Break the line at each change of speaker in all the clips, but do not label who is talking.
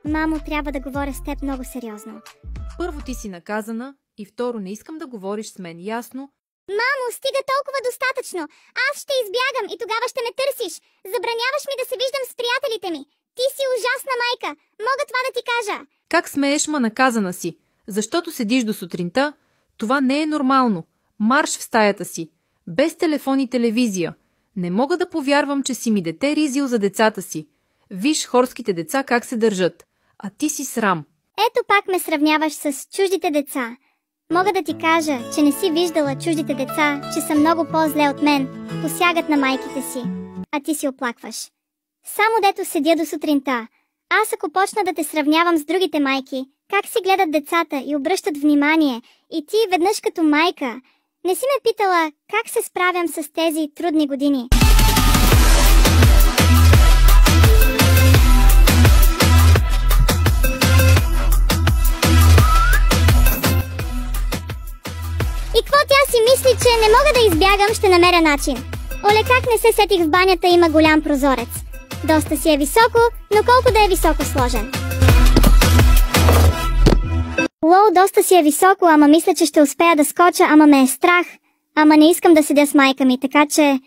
Мамо, трябва да говоря с теб много сериозно.
Първо, ти си наказана и второ, не искам да говориш с мен ясно.
Мамо, стига толкова достатъчно. Аз ще избягам и тогава ще ме търсиш. Забраняваш ми да се виждам с приятелите ми. Ти си ужасна майка. Мога това да ти кажа.
Как смееш, ма наказана си? Защото седиш до сутринта? Това не е нормално. Марш в стаята си. Без телефон и телевизия. Не мога да повярвам, че си ми дете ризил за децата си. Виж хорските деца как се държат. А ти си срам.
Ето пак ме сравняваш с чуждите деца. Мога да ти кажа, че не си виждала чуждите деца, че са много по-зле от мен, посягат на майките си, а ти си оплакваш. Само дето седя до сутринта. Аз ако почна да те сравнявам с другите майки, как си гледат децата и обръщат внимание, и ти веднъж като майка, не си ме питала как се справям с тези трудни години. И какво тя си мисли, че не мога да избягам, ще намеря начин. Оле, как не се сетих, в банята има голям прозорец. Доста си е високо, но колко да е високо сложен. Лоу, доста си е високо, ама мисля, че ще успея да скоча, ама ме е страх. Ама не искам да седя с майка ми, така че...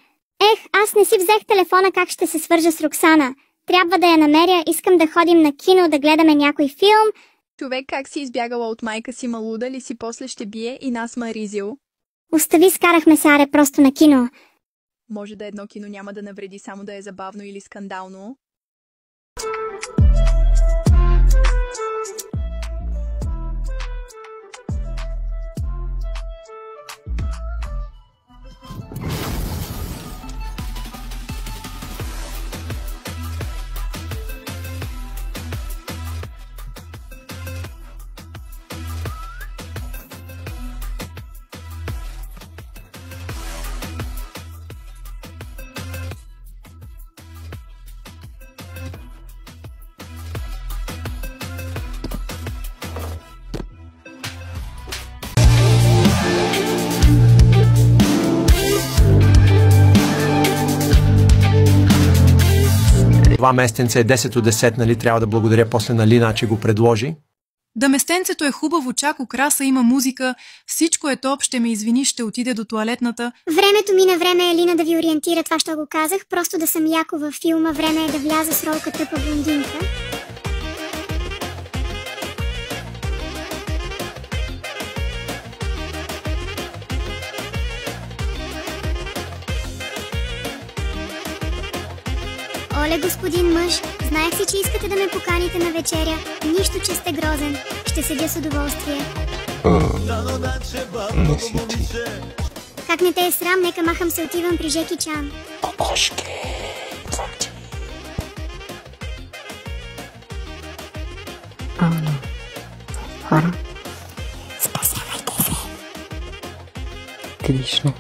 аз не си взех телефона, как ще се свържа с Роксана. Трябва да я намеря, искам да ходим на кино, да гледаме някой филм.
Човек, как си избягала от майка си, малуда ли си, после ще бие и нас маризил?
Остави, скарахме се, аре, просто на кино.
Може да едно кино няма да навреди, само да е забавно или скандално.
Това местенце е 10 от 10, нали? Трябва да благодаря после на Лина, че го предложи.
Да, местенцето е хубаво, чак украса, има музика, всичко е топ, ще ме извини, ще отиде до тоалетната.
Времето мина, време е Лина да ви ориентира, това ще го казах, просто да съм яко във филма, време е да вляза с ролка тъпа блондинка. Оле, господин мъж, знаех си, че искате да ме поканите на вечеря. Нищо, че сте грозен. Ще седя с удоволствие.
Не си ти.
Как не те е срам, нека махам се, отивам при Жеки Чан.
Кокошки.
Хора, спасявайте се. Кришна.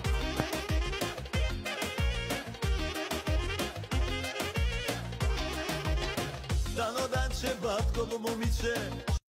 Dano dan će batkovo momiće